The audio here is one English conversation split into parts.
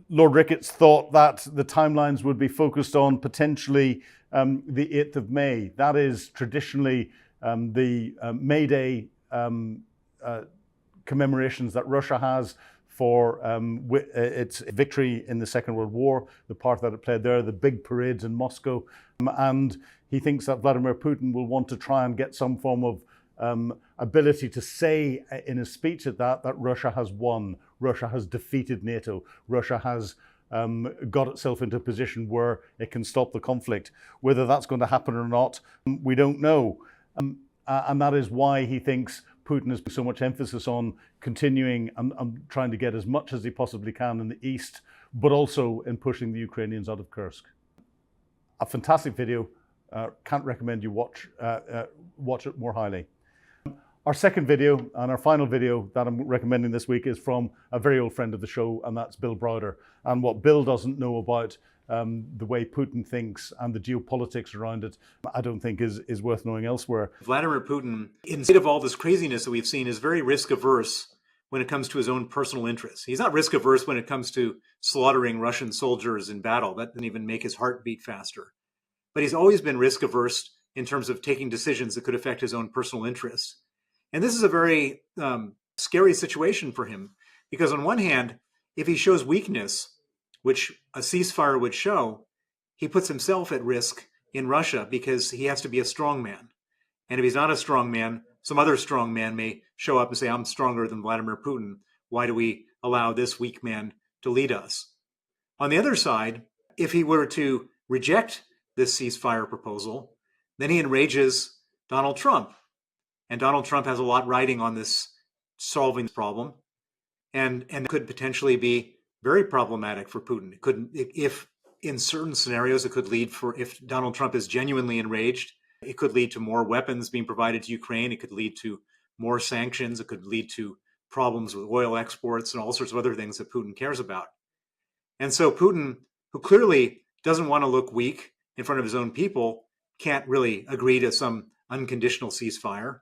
Lord Ricketts thought that the timelines would be focused on potentially the 8th of May. That is traditionally the May Day commemorations that Russia has for its victory in the Second World War, the part that it played there, the big parades in Moscow. And he thinks that Vladimir Putin will want to try and get some form of ability to say in a speech at that Russia has won, Russia has defeated NATO, Russia has got itself into a position where it can stop the conflict. Whether that's going to happen or not, we don't know. And that is why he thinks Putin has put so much emphasis on continuing and trying to get as much as he possibly can in the east, but also in pushing the Ukrainians out of Kursk. A fantastic video. Can't recommend you watch it more highly. Our second video and our final video that I'm recommending this week is from a very old friend of the show, and that's Bill Browder. And what Bill doesn't know about the way Putin thinks and the geopolitics around it, I don't think is worth knowing elsewhere. Vladimir Putin, in spite of all this craziness that we've seen, is very risk averse when it comes to his own personal interests. He's not risk averse when it comes to slaughtering Russian soldiers in battle. That doesn't even make his heart beat faster. But he's always been risk averse in terms of taking decisions that could affect his own personal interests. And this is a very scary situation for him, because on one hand, if he shows weakness, which a ceasefire would show, he puts himself at risk in Russia because he has to be a strong man. And if he's not a strong man, some other strong man may show up and say, I'm stronger than Vladimir Putin. Why do we allow this weak man to lead us? On the other side, if he were to reject this ceasefire proposal, then he enrages Donald Trump. And Donald Trump has a lot riding on this solving the problem, and could potentially be very problematic for Putin. It could, if in certain scenarios, it could lead for, if Donald Trump is genuinely enraged, it could lead to more weapons being provided to Ukraine. It could lead to more sanctions. It could lead to problems with oil exports and all sorts of other things that Putin cares about. And so Putin, who clearly doesn't want to look weak in front of his own people, can't really agree to some unconditional ceasefire.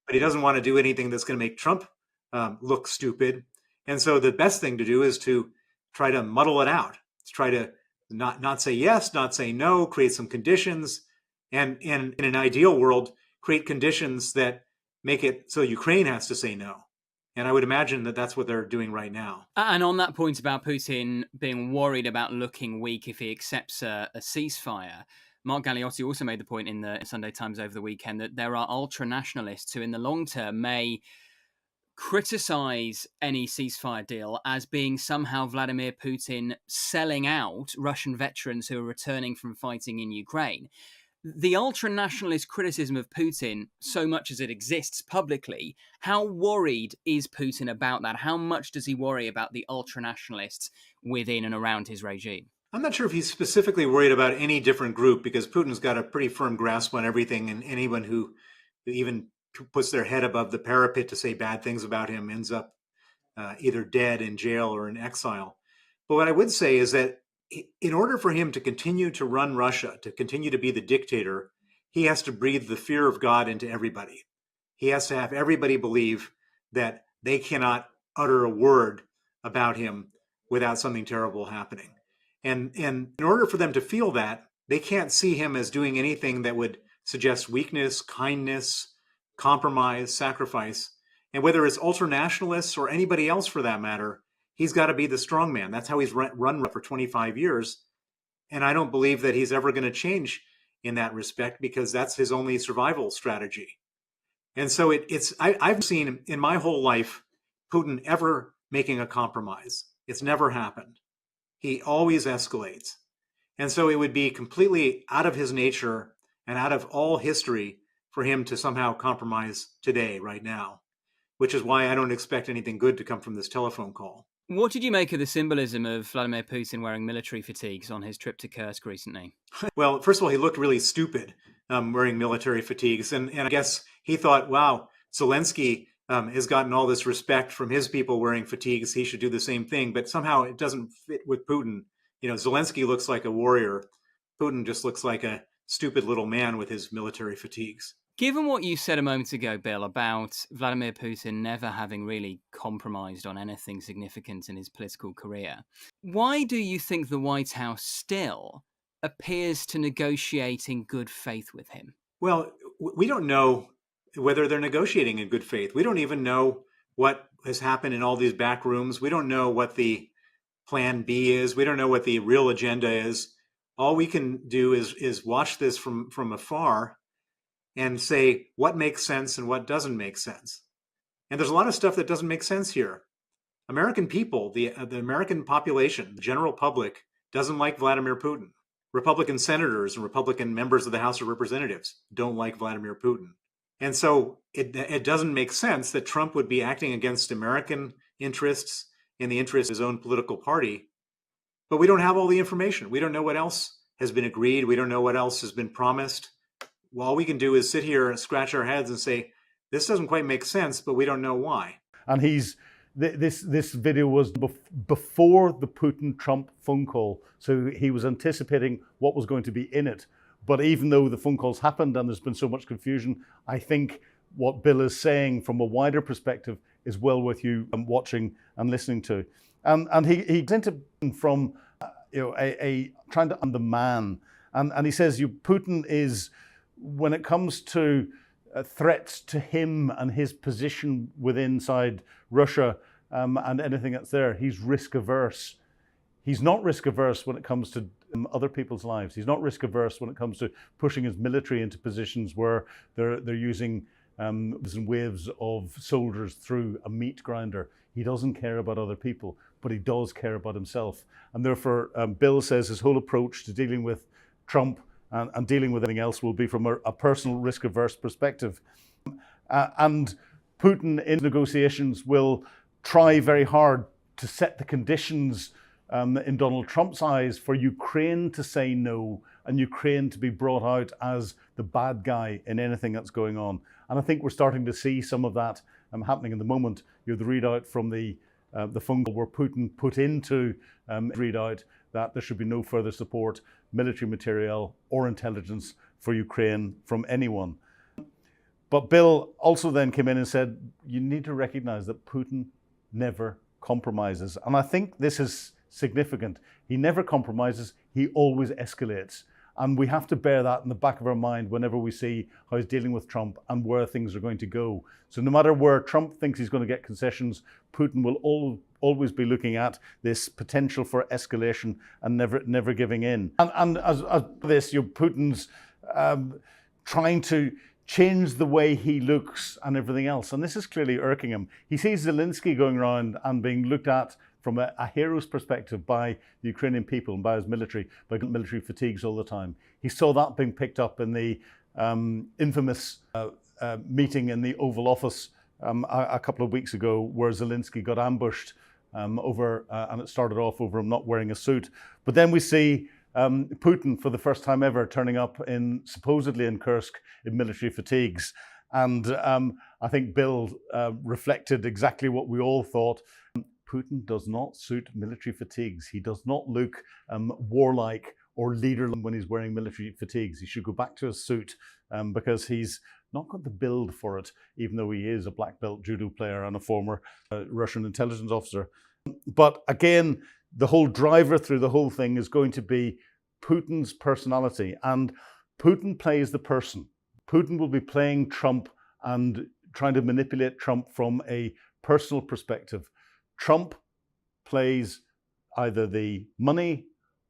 But he doesn't want to do anything that's going to make Trump look stupid. And so the best thing to do is to try to muddle it out, to try to not say yes, not say no, create some conditions, and in an ideal world, create conditions that make it so Ukraine has to say no. And I would imagine that that's what they're doing right now. And on that point about Putin being worried about looking weak if he accepts a ceasefire, Mark Galeotti also made the point in the Sunday Times over the weekend that there are ultra-nationalists who in the long term may criticize any ceasefire deal as being somehow Vladimir Putin selling out Russian veterans who are returning from fighting in Ukraine. The ultra-nationalist criticism of Putin, so much as it exists publicly, how worried is Putin about that? How much does he worry about the ultra-nationalists within and around his regime? I'm not sure if he's specifically worried about any different group, because Putin's got a pretty firm grasp on everything, and anyone who even puts their head above the parapet to say bad things about him ends up either dead, in jail, or in exile. But what I would say is that in order for him to continue to run Russia, to continue to be the dictator, he has to breathe the fear of God into everybody. He has to have everybody believe that they cannot utter a word about him without something terrible happening. And in order for them to feel that, they can't see him as doing anything that would suggest weakness, kindness, compromise, sacrifice. And whether it's ultra-nationalists or anybody else for that matter, he's got to be the strong man. That's how he's run for 25 years. And I don't believe that he's ever going to change in that respect, because that's his only survival strategy. And so I've seen in my whole life Putin ever making a compromise. It's never happened. He always escalates. And so it would be completely out of his nature and out of all history for him to somehow compromise today, right now, which is why I don't expect anything good to come from this telephone call. What did you make of the symbolism of Vladimir Putin wearing military fatigues on his trip to Kursk recently? Well, first of all, he looked really stupid wearing military fatigues. And I guess he thought, wow, Zelensky has gotten all this respect from his people wearing fatigues. He should do the same thing. But somehow it doesn't fit with Putin. You know, Zelensky looks like a warrior. Putin just looks like a stupid little man with his military fatigues. Given what you said a moment ago, Bill, about Vladimir Putin never having really compromised on anything significant in his political career, why do you think the White House still appears to negotiate in good faith with him? Well, we don't know whether they're negotiating in good faith. We don't even know what has happened in all these back rooms. We don't know what the plan B is. We don't know what the real agenda is. All we can do is watch this from afar and say what makes sense and what doesn't make sense. And there's a lot of stuff that doesn't make sense here. American people, the American population, the general public, doesn't like Vladimir Putin. Republican senators and Republican members of the House of Representatives don't like Vladimir Putin. And so it doesn't make sense that Trump would be acting against American interests in the interest of his own political party. But we don't have all the information. We don't know what else has been agreed. We don't know what else has been promised. All we can do is sit here and scratch our heads and say, this doesn't quite make sense, but we don't know why. And this video was before the Putin-Trump phone call, so he was anticipating what was going to be in it. But even though the phone calls happened and there's been so much confusion, I think what Bill is saying from a wider perspective is well worth you watching and listening to. And he gets into from trying to undermine, and he says Putin is, when it comes to threats to him and his position inside Russia and anything that's there, he's risk averse. He's not risk averse when it comes to other people's lives. He's not risk averse when it comes to pushing his military into positions where they're using waves of soldiers through a meat grinder. He doesn't care about other people, but he does care about himself. And therefore, Bill says his whole approach to dealing with Trump and dealing with anything else will be from a personal risk-averse perspective. And Putin in negotiations will try very hard to set the conditions in Donald Trump's eyes for Ukraine to say no and Ukraine to be brought out as the bad guy in anything that's going on. And I think we're starting to see some of that happening in the moment. You have the readout from the phone call where Putin put into readout that there should be no further support, military material or intelligence for Ukraine from anyone. But Bill also then came in and said, you need to recognize that Putin never compromises. And I think this is significant. He never compromises, he always escalates. And we have to bear that in the back of our mind whenever we see how he's dealing with Trump and where things are going to go. So no matter where Trump thinks he's going to get concessions, Putin will always be looking at this potential for escalation and never giving in. And as this, Putin's trying to change the way he looks and everything else. And this is clearly irking him. He sees Zelensky going around and being looked at from a hero's perspective by the Ukrainian people and by his military, by military fatigues all the time. He saw that being picked up in the infamous meeting in the Oval Office a couple of weeks ago, where Zelensky got ambushed and it started off over him not wearing a suit. But then we see Putin for the first time ever turning up supposedly in Kursk in military fatigues. And I think Bill reflected exactly what we all thought. Putin does not suit military fatigues. He does not look warlike or leaderly when he's wearing military fatigues. He should go back to his suit because he's not got the build for it, even though he is a black belt judo player and a former Russian intelligence officer. But again, the whole driver through the whole thing is going to be Putin's personality. And Putin plays the person. Putin will be playing Trump and trying to manipulate Trump from a personal perspective. Trump plays either the money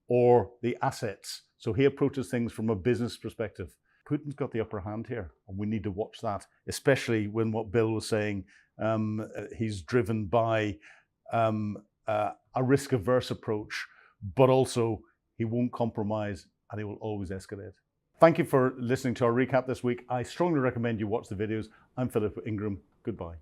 or the assets. So he approaches things from a business perspective. Putin's got the upper hand here, and we need to watch that, especially when what Bill was saying, he's driven by a risk-averse approach, but also he won't compromise and he will always escalate. Thank you for listening to our recap this week. I strongly recommend you watch the videos. I'm Philip Ingram. Goodbye.